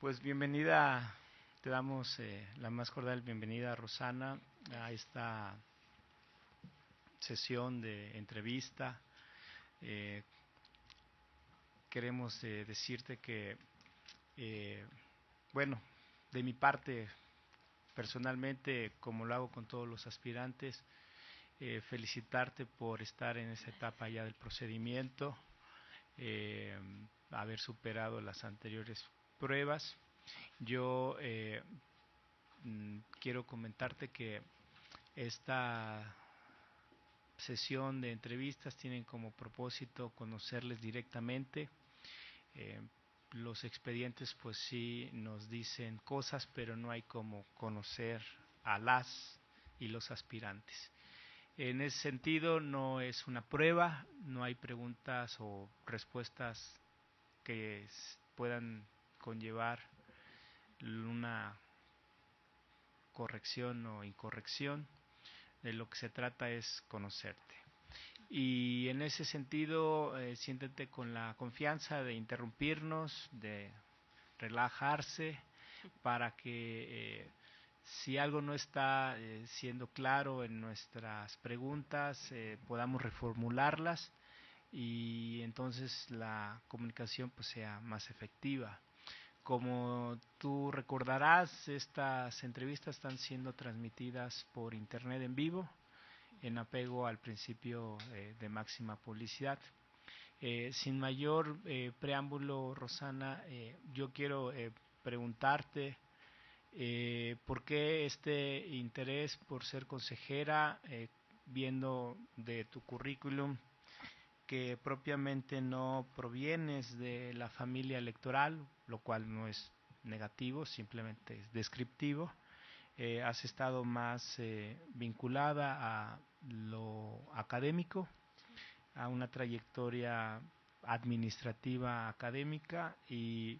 Pues bienvenida, te damos la más cordial bienvenida, Rosana, a esta sesión de entrevista. Eh, Queremos decirte que, eh, bueno, de mi parte, personalmente, como lo hago con todos los aspirantes, felicitarte por estar en esa etapa ya del procedimiento, eh, haber superado las anteriores pruebas. Yo quiero comentarte que esta sesión de entrevistas tienen como propósito conocerles directamente. Eh, los expedientes pues sí nos dicen cosas, pero no hay como conocer a las y los aspirantes. En ese sentido no es una prueba, no hay preguntas o respuestas que puedan conllevar una corrección o incorrección. De lo que se trata es conocerte. Y en ese sentido, siéntete con la confianza de interrumpirnos, de relajarse, para que si algo no está siendo claro en nuestras preguntas, podamos reformularlas y entonces la comunicación pues sea más efectiva. Como tú recordarás, estas entrevistas están siendo transmitidas por internet en vivo, en apego al principio de máxima publicidad. Sin mayor preámbulo, Rosana, yo quiero preguntarte por qué este interés por ser consejera, viendo de tu currículum que propiamente no provienes de la familia electoral, lo cual no es negativo, simplemente es descriptivo. Has estado más vinculada a lo académico, a una trayectoria administrativa académica y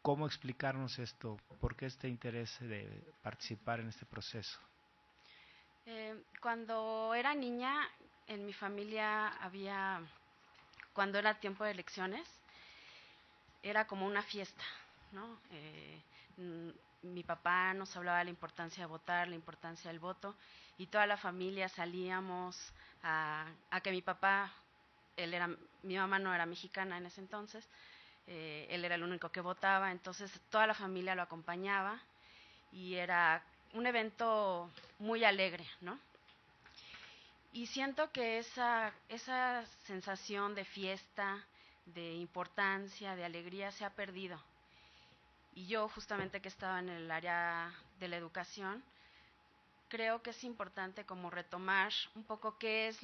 ¿cómo explicarnos esto? ¿Por qué este interés de participar en este proceso? Cuando era niña, en mi familia cuando era tiempo de elecciones, era como una fiesta, ¿no? Mi papá nos hablaba de la importancia de votar, la importancia del voto, y toda la familia salíamos a que mi papá, mi mamá no era mexicana en ese entonces, él era el único que votaba, entonces toda la familia lo acompañaba y era un evento muy alegre, ¿no? Y siento que esa sensación de fiesta, de importancia, de alegría se ha perdido. Y yo justamente que estaba en el área de la educación, creo que es importante como retomar un poco qué es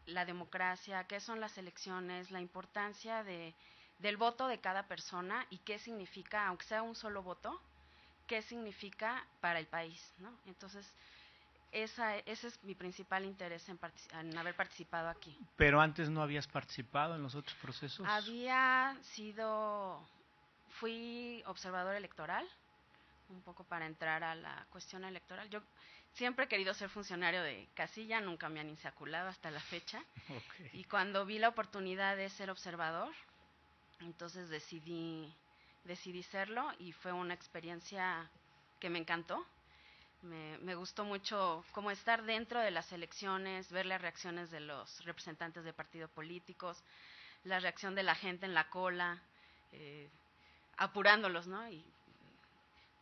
la democracia, qué son las elecciones, la importancia del voto de cada persona y qué significa, aunque sea un solo voto, qué significa para el país, ¿no? Entonces, ese es mi principal interés en haber participado aquí. Pero antes no habías participado en los otros procesos. Había sido, fui observador electoral, un poco para entrar a la cuestión electoral. Yo siempre he querido ser funcionario de casilla, nunca me han insaculado hasta la fecha. Okay. Y cuando vi la oportunidad de ser observador, entonces decidí serlo y fue una experiencia que me encantó. Me gustó mucho como estar dentro de las elecciones, ver las reacciones de los representantes de partidos políticos, la reacción de la gente en la cola, eh, apurándolos, ¿no?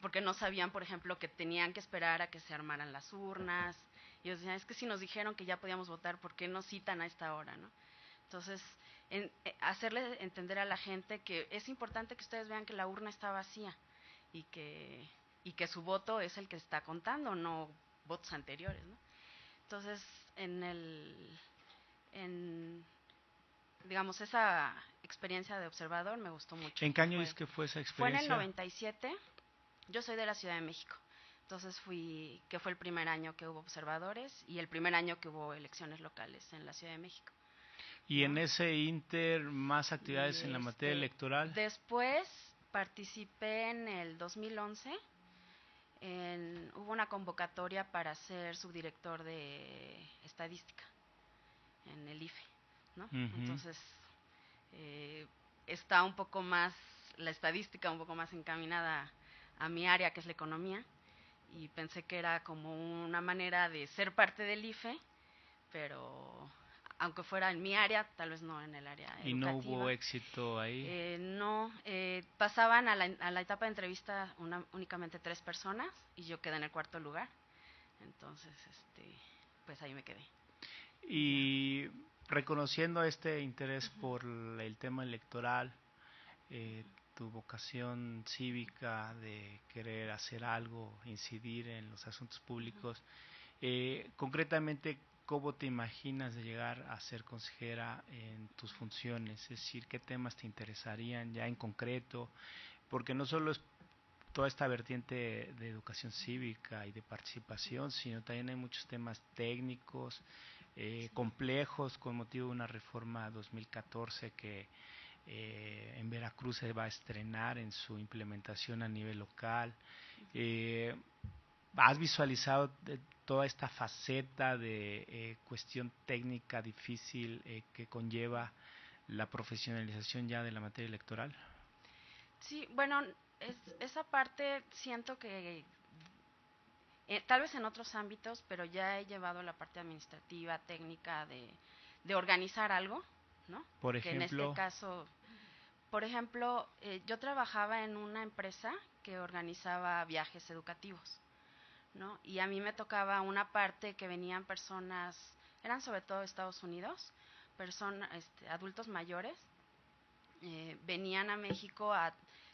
Porque no sabían, por ejemplo, que tenían que esperar a que se armaran las urnas. Y ellos decían, es que si nos dijeron que ya podíamos votar, ¿por qué nos citan a esta hora, no? Entonces, hacerle entender a la gente que es importante que ustedes vean que la urna está vacía y que su voto es el que está contando, no votos anteriores, ¿no? Entonces, en digamos, esa experiencia de observador me gustó mucho. ¿En qué año es que fue esa Fue en el experiencia? 97. Yo soy de la Ciudad de México. Entonces que fue el primer año que hubo observadores y el primer año que hubo elecciones locales en la Ciudad de México, Y en ¿no? ese inter, más Y actividades en la materia electoral. después participé en el 2011. Hubo una convocatoria para ser subdirector de estadística en el IFE, ¿no? Uh -huh. Entonces, eh, está un poco más, la estadística un poco más encaminada a mi área, que es la economía, y pensé que era como una manera de ser parte del IFE, pero aunque fuera en mi área, tal vez no en el área educativa. ¿Y no hubo éxito ahí? No, pasaban a la etapa de entrevista únicamente 3 personas y yo quedé en el 4.º lugar. Entonces, pues ahí me quedé. Y reconociendo este interés por el tema electoral, tu vocación cívica de querer hacer algo, incidir en los asuntos públicos, concretamente, ¿cómo te imaginas de llegar a ser consejera en tus funciones? Es decir, ¿qué temas te interesarían ya en concreto? Porque no solo es toda esta vertiente de educación cívica y de participación, sino también hay muchos temas técnicos, complejos, con motivo de una reforma 2014 que en Veracruz se va a estrenar en su implementación a nivel local. ¿Has visualizado toda esta faceta de cuestión técnica difícil que conlleva la profesionalización ya de la materia electoral? Sí, bueno, esa parte siento que tal vez en otros ámbitos, pero ya he llevado la parte administrativa, técnica de organizar algo, ¿no? Por Que en este ejemplo, caso, por ejemplo, yo trabajaba en una empresa que organizaba viajes educativos, ¿no? Y a mí me tocaba una parte que venían personas, eran sobre todo de Estados Unidos, adultos mayores, venían a México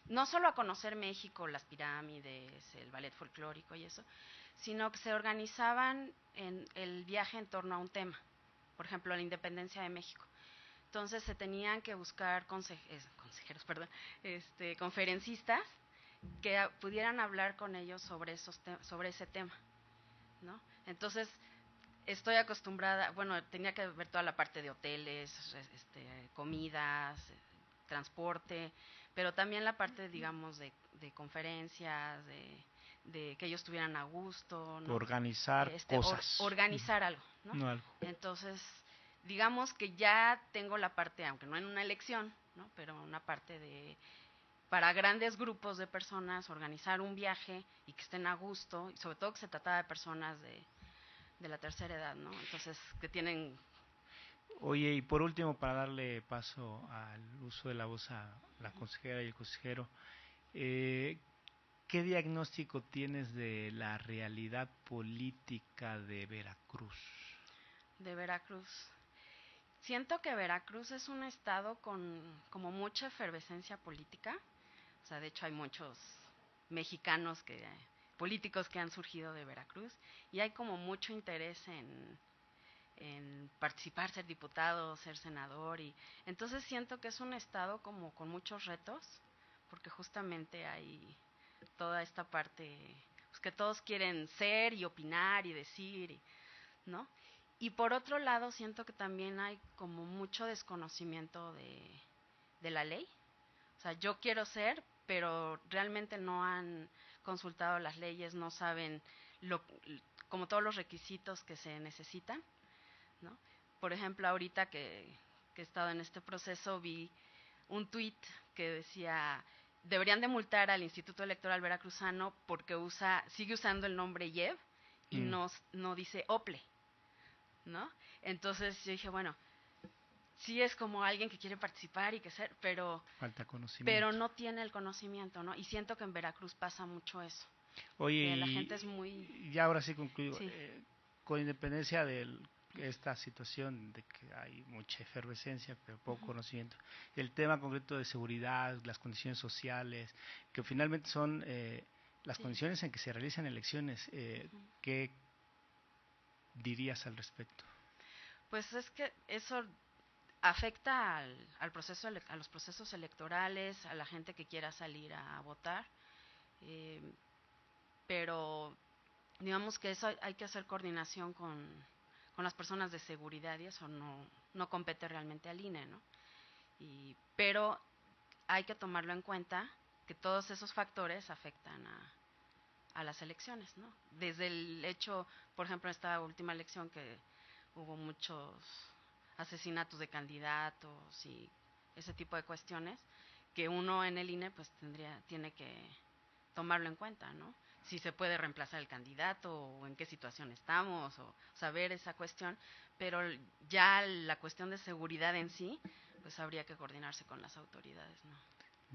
no solo a conocer México, las pirámides, el ballet folclórico y eso, sino que se organizaban en el viaje en torno a un tema, por ejemplo, la independencia de México. Entonces se tenían que buscar consejeros, conferencistas que pudieran hablar con ellos sobre ese tema, ¿no? Entonces estoy acostumbrada, bueno, tenía que ver toda la parte de hoteles, comidas, transporte, pero también la parte, digamos, de conferencias, de que ellos estuvieran a gusto, ¿no? Organizar cosas. Organizar algo, ¿no? No algo. Entonces, digamos que ya tengo la parte, aunque no en una elección, ¿no? Pero una parte para grandes grupos de personas, organizar un viaje y que estén a gusto, y sobre todo que se trataba de personas de la tercera edad, ¿no? Entonces, que tienen... Oye, y por último, para darle paso al uso de la voz a la consejera y el consejero, ¿qué diagnóstico tienes de la realidad política de Veracruz? De Veracruz. Siento que Veracruz es un estado con como mucha efervescencia política. O sea, de hecho hay muchos mexicanos políticos que han surgido de Veracruz y hay como mucho interés en participar, ser diputado, ser senador, y entonces siento que es un estado como con muchos retos, porque justamente hay toda esta parte, pues, que todos quieren ser y opinar y decir, ¿no? Y por otro lado siento que también hay como mucho desconocimiento de la ley. O sea, yo quiero ser, pero realmente no han consultado las leyes, no saben como todos los requisitos que se necesitan, ¿no? Por ejemplo, ahorita que he estado en este proceso, vi un tuit que decía: deberían de multar al Instituto Electoral Veracruzano porque sigue usando el nombre YEV y no dice OPLE, ¿no? Entonces yo dije, bueno, sí es como alguien que quiere participar y pero Falta conocimiento. Pero no tiene el conocimiento, ¿no? Y siento que en Veracruz pasa mucho eso. Oye, la gente es muy... Y ahora sí concluyo. Sí. Con independencia de esta situación de que hay mucha efervescencia pero poco conocimiento, el tema concreto de seguridad, las condiciones sociales, que finalmente son las condiciones en que se realizan elecciones, ¿qué dirías al respecto? Pues es que eso afecta al proceso, a los procesos electorales, a la gente que quiera salir a votar, pero digamos que eso hay que hacer coordinación con las personas de seguridad, y eso no compete realmente al INE, ¿no? Pero hay que tomarlo en cuenta, que todos esos factores afectan a las elecciones, ¿no? Desde el hecho, por ejemplo, en esta última elección que hubo muchos asesinatos de candidatos y ese tipo de cuestiones que uno en el INE pues tiene que tomarlo en cuenta, ¿no? Si se puede reemplazar el candidato o en qué situación estamos o saber esa cuestión, pero ya la cuestión de seguridad en sí, pues habría que coordinarse con las autoridades, ¿no?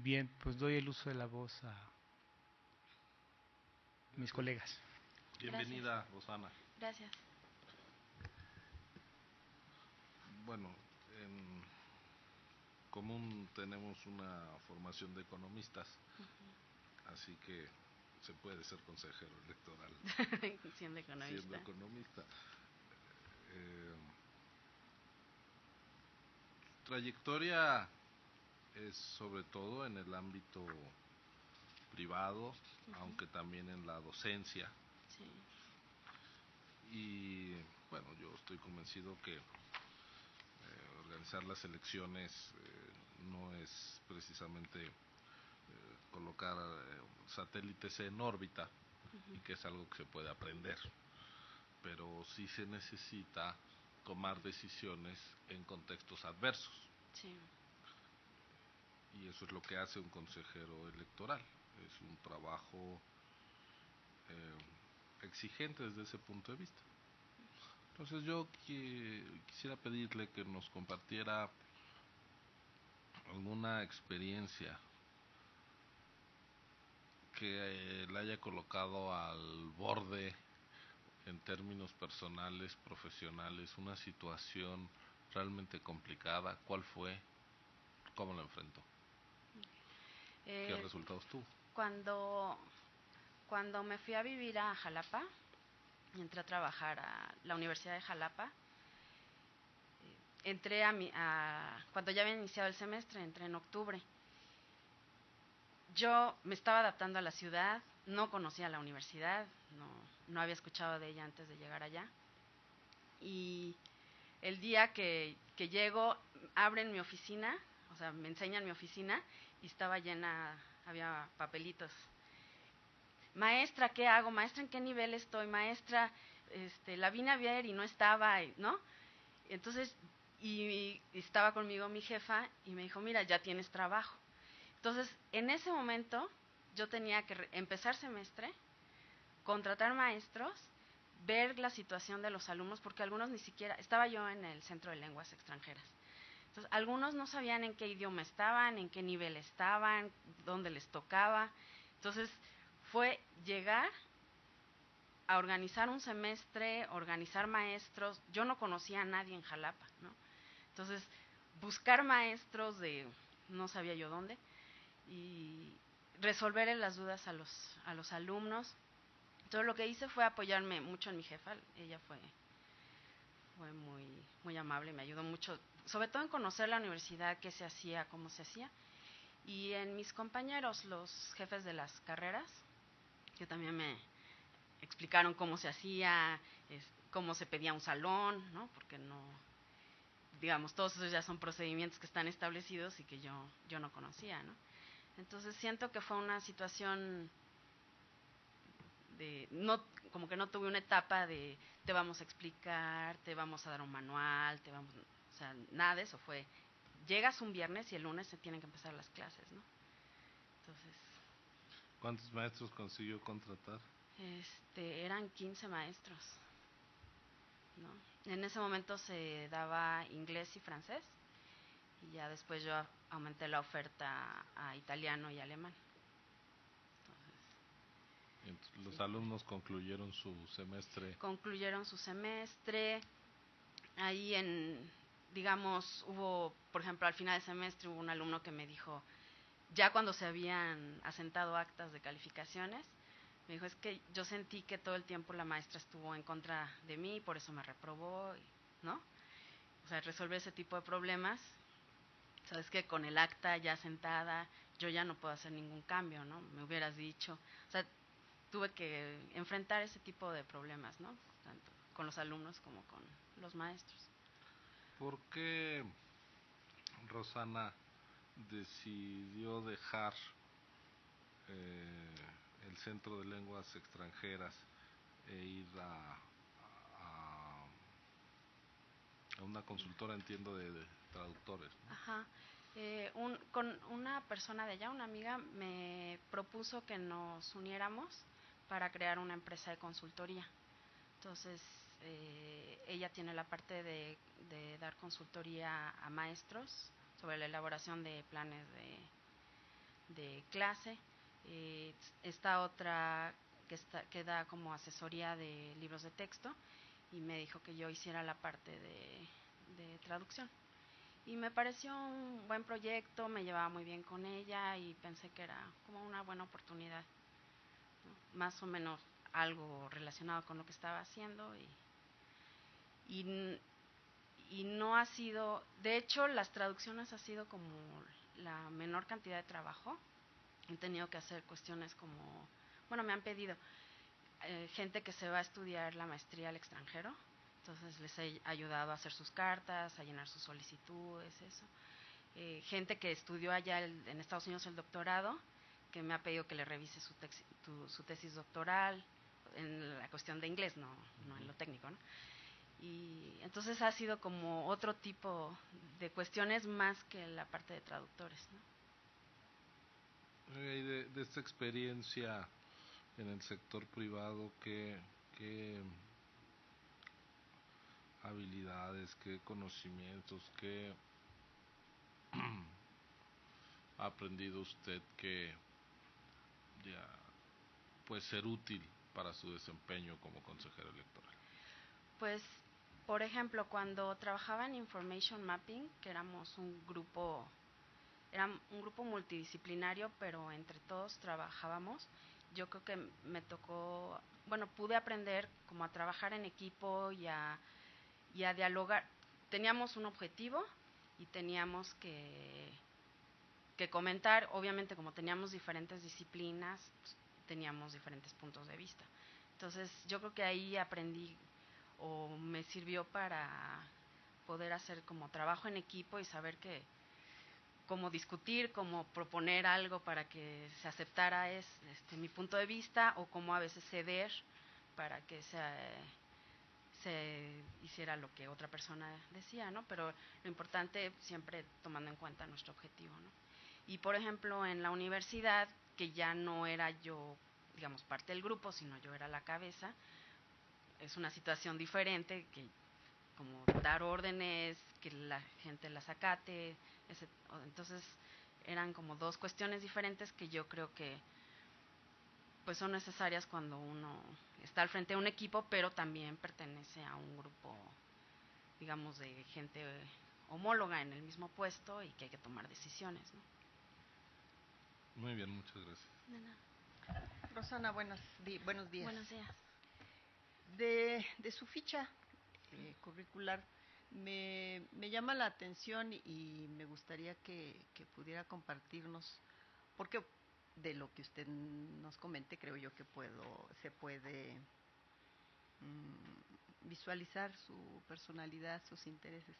Bien, pues doy el uso de la voz a mis colegas. Bienvenida, Gracias. Rosana. Gracias. Bueno, en común tenemos una formación de economistas, así que se puede ser consejero electoral Siendo economista. siendo economista. Trayectoria es sobre todo en el ámbito privado, aunque también en la docencia. Sí. Y bueno, yo estoy convencido que organizar las elecciones no es precisamente colocar satélites en órbita, y que es algo que se puede aprender, pero sí se necesita tomar decisiones en contextos adversos. Sí. Y eso es lo que hace un consejero electoral. Es un trabajo exigente desde ese punto de vista. Entonces yo quisiera pedirle que nos compartiera alguna experiencia que la haya colocado al borde en términos personales, profesionales, una situación realmente complicada. ¿Cuál fue? ¿Cómo la enfrentó? ¿Qué resultados tuvo? Cuando me fui a vivir a Jalapa y entré a trabajar a la Universidad de Jalapa, entré cuando ya había iniciado el semestre, entré en octubre. Yo me estaba adaptando a la ciudad, no conocía la universidad, no había escuchado de ella antes de llegar allá. Y el día que llego, abren mi oficina, o sea, me enseñan mi oficina y estaba llena, había papelitos. Maestra, ¿qué hago? Maestra, ¿en qué nivel estoy? Maestra, la vine a ver y no estaba, ¿no? Entonces, y estaba conmigo mi jefa y me dijo, mira, ya tienes trabajo. Entonces, en ese momento, yo tenía que empezar semestre, contratar maestros, ver la situación de los alumnos, porque algunos ni siquiera, estaba yo en el Centro de Lenguas Extranjeras. Entonces, algunos no sabían en qué idioma estaban, en qué nivel estaban, dónde les tocaba. Entonces, fue llegar a organizar un semestre, organizar maestros. Yo no conocía a nadie en Jalapa, ¿no? Entonces, buscar maestros de no sabía yo dónde y resolver las dudas a los alumnos. Entonces, lo que hice fue apoyarme mucho en mi jefa. Ella fue muy, muy amable, me ayudó mucho, sobre todo en conocer la universidad, qué se hacía, cómo se hacía. Y en mis compañeros, los jefes de las carreras, que también me explicaron cómo se hacía, cómo se pedía un salón, ¿no? Porque no, digamos, todos esos ya son procedimientos que están establecidos y que yo no conocía, ¿no? Entonces siento que fue una situación como que no tuve una etapa de te vamos a explicar, te vamos a dar un manual, o sea, nada de eso. Fue, llegas un viernes y el lunes se tienen que empezar las clases, ¿no? Entonces, ¿cuántos maestros consiguió contratar? Eran 15 maestros, ¿no? En ese momento se daba inglés y francés y ya después yo aumenté la oferta a italiano y alemán. Entonces, los alumnos concluyeron su semestre. Concluyeron su semestre. Ahí digamos, hubo, por ejemplo, al final del semestre hubo un alumno que me dijo, ya cuando se habían asentado actas de calificaciones, me dijo, es que yo sentí que todo el tiempo la maestra estuvo en contra de mí, por eso me reprobó, ¿no? O sea, resolver ese tipo de problemas. Sabes que con el acta ya sentada, yo ya no puedo hacer ningún cambio, ¿no? Me hubieras dicho. O sea, tuve que enfrentar ese tipo de problemas, ¿no? Tanto con los alumnos como con los maestros. ¿Por qué Rosana decidió dejar el Centro de Lenguas Extranjeras e ir a una consultora, entiendo, de traductores, ¿no? Ajá. Con una persona de allá, una amiga, me propuso que nos uniéramos para crear una empresa de consultoría. Entonces, ella tiene la parte de dar consultoría a maestros sobre la elaboración de planes de clase. Esta otra que da como asesoría de libros de texto, y me dijo que yo hiciera la parte de traducción. Y me pareció un buen proyecto, me llevaba muy bien con ella y pensé que era como una buena oportunidad, ¿no? Más o menos algo relacionado con lo que estaba haciendo y no ha sido, de hecho las traducciones ha sido como la menor cantidad de trabajo. He tenido que hacer cuestiones como, bueno, me han pedido gente que se va a estudiar la maestría al extranjero, entonces les he ayudado a hacer sus cartas, a llenar sus solicitudes, eso. Gente que estudió allá en Estados Unidos el doctorado, que me ha pedido que le revise su tesis doctoral, en la cuestión de inglés, no en lo técnico, ¿no? Y entonces ha sido como otro tipo de cuestiones más que la parte de traductores, ¿no? De esta experiencia en el sector privado, ¿qué habilidades, qué conocimientos, qué ha aprendido usted que ya puede ser útil para su desempeño como consejero electoral? Pues, por ejemplo, cuando trabajaba en Information Mapping, que éramos era un grupo multidisciplinario, pero entre todos trabajábamos, yo creo que me tocó, bueno, pude aprender como a trabajar en equipo y a dialogar. Teníamos un objetivo y teníamos que comentar, obviamente como teníamos diferentes disciplinas, pues, teníamos diferentes puntos de vista. Entonces yo creo que ahí aprendí o me sirvió para poder hacer como trabajo en equipo y saber que cómo discutir, cómo proponer algo para que se aceptara mi punto de vista, o cómo a veces ceder para que se hiciera lo que otra persona decía, ¿no? Pero lo importante siempre tomando en cuenta nuestro objetivo, ¿no? Y por ejemplo en la universidad, que ya no era yo, digamos, parte del grupo, sino yo era la cabeza, es una situación diferente, que como dar órdenes, que la gente las acate, entonces eran como dos cuestiones diferentes que yo creo que pues son necesarias cuando uno está al frente de un equipo, pero también pertenece a un grupo, digamos, de gente homóloga en el mismo puesto y que hay que tomar decisiones, ¿no? Muy bien, muchas gracias. De nada. Rosana, buenos días. Buenos días. De su ficha curricular me llama la atención y me gustaría que pudiera compartirnos, porque de lo que usted nos comente creo yo que se puede visualizar su personalidad, sus intereses.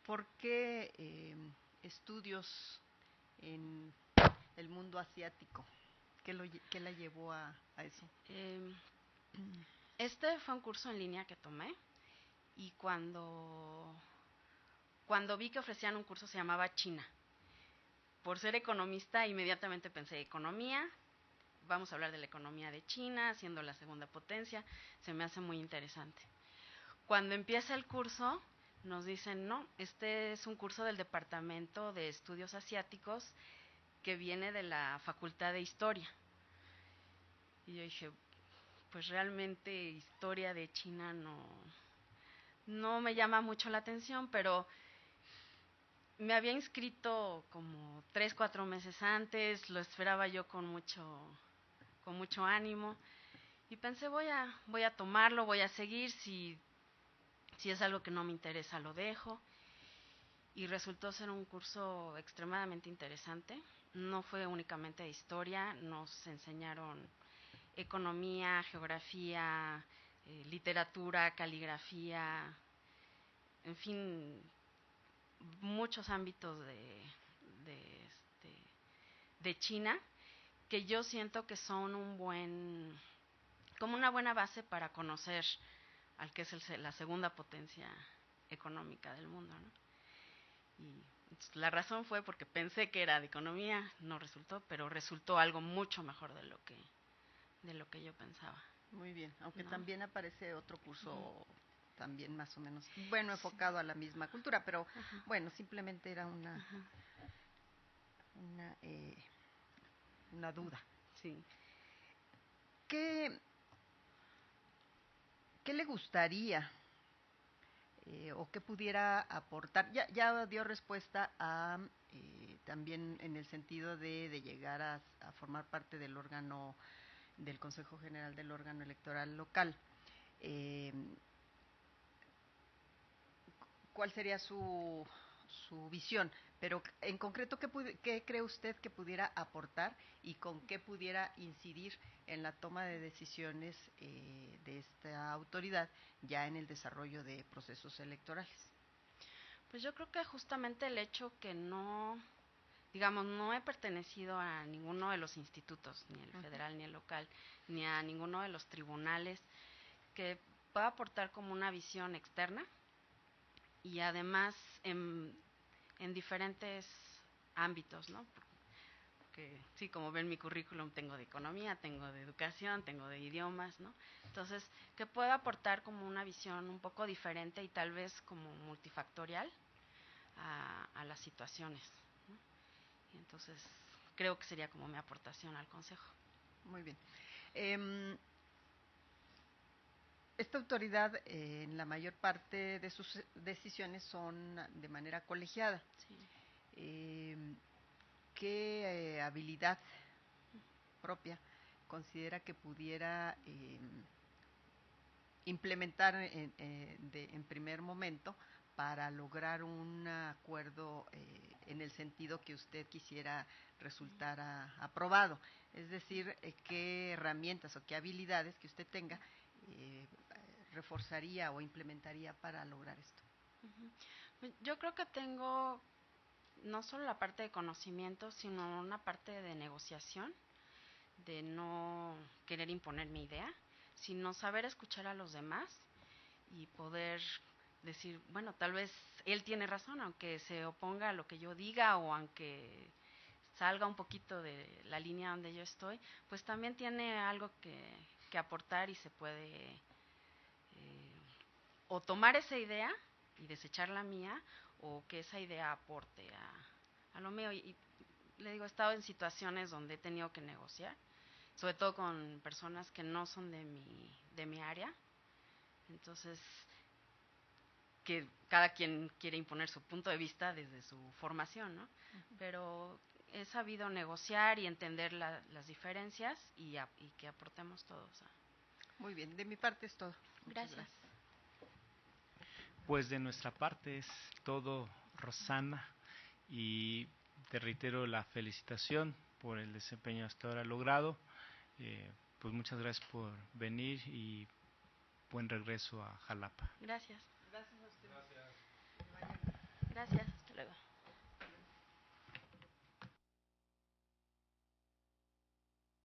¿Por qué estudios en el mundo asiático? ¿Qué la llevó a eso? Este fue un curso en línea que tomé, y cuando vi que ofrecían un curso, se llamaba China. Por ser economista, inmediatamente pensé, economía, vamos a hablar de la economía de China, siendo la segunda potencia, se me hace muy interesante. Cuando empieza el curso, nos dicen, no, este es un curso del Departamento de Estudios Asiáticos que viene de la Facultad de Historia. Y yo dije, pues realmente historia de China no me llama mucho la atención, pero me había inscrito como 3-4 meses antes, lo esperaba yo con mucho ánimo, y pensé, voy a tomarlo, voy a seguir, si es algo que no me interesa lo dejo. Y resultó ser un curso extremadamente interesante. No fue únicamente de historia, nos enseñaron economía, geografía, literatura, caligrafía, en fin, muchos ámbitos de China, que yo siento que son como una buena base para conocer al que es la segunda potencia económica del mundo, ¿no? Y La razón fue porque pensé que era de economía, no resultó, pero resultó algo mucho mejor de lo que yo pensaba. Muy bien, aunque ¿No? también aparece otro curso también más o menos, bueno, enfocado a la misma cultura, pero bueno, simplemente era una duda. Sí. ¿Qué le gustaría o qué pudiera aportar? Ya dio respuesta a también en el sentido de llegar a formar parte del órgano, del Consejo General del órgano electoral local. ¿Cuál sería su visión? Pero en concreto, ¿qué cree usted que pudiera aportar y con qué pudiera incidir en la toma de decisiones de esta autoridad ya en el desarrollo de procesos electorales? Pues yo creo que justamente el hecho que no, digamos, no he pertenecido a ninguno de los institutos, ni el federal ni el local, ni a ninguno de los tribunales, que pueda aportar como una visión externa y además en diferentes ámbitos, ¿no? Porque sí, como ven mi currículum, tengo de economía, tengo de educación, tengo de idiomas, ¿no? Entonces, que pueda aportar como una visión un poco diferente y tal vez como multifactorial a las situaciones, ¿no? Y entonces, creo que sería como mi aportación al Consejo. Muy bien. Esta autoridad, en la mayor parte de sus decisiones son de manera colegiada. Sí. ¿Qué habilidad propia considera que pudiera implementar en primer momento para lograr un acuerdo en el sentido que usted quisiera resultara aprobado? Es decir, qué herramientas o qué habilidades que usted tenga reforzaría o implementaría para lograr esto. Yo creo que tengo no solo la parte de conocimiento, sino una parte de negociación, de no querer imponer mi idea, sino saber escuchar a los demás y poder decir, bueno, tal vez él tiene razón, aunque se oponga a lo que yo diga o aunque salga un poquito de la línea donde yo estoy, pues también tiene algo que aportar y se puede o tomar esa idea y desechar la mía, o que esa idea aporte a lo mío. Y le digo, he estado en situaciones donde he tenido que negociar, sobre todo con personas que no son de mi área. Entonces, que cada quien quiere imponer su punto de vista desde su formación, ¿no? Pero he sabido negociar y entender las diferencias y que aportemos todos. Muy bien, de mi parte es todo. Muchas Gracias. Pues de nuestra parte es todo, Rosana, y te reitero la felicitación por el desempeño hasta ahora logrado. Pues muchas gracias por venir y buen regreso a Jalapa. Gracias. Gracias a usted. Gracias. Hasta luego.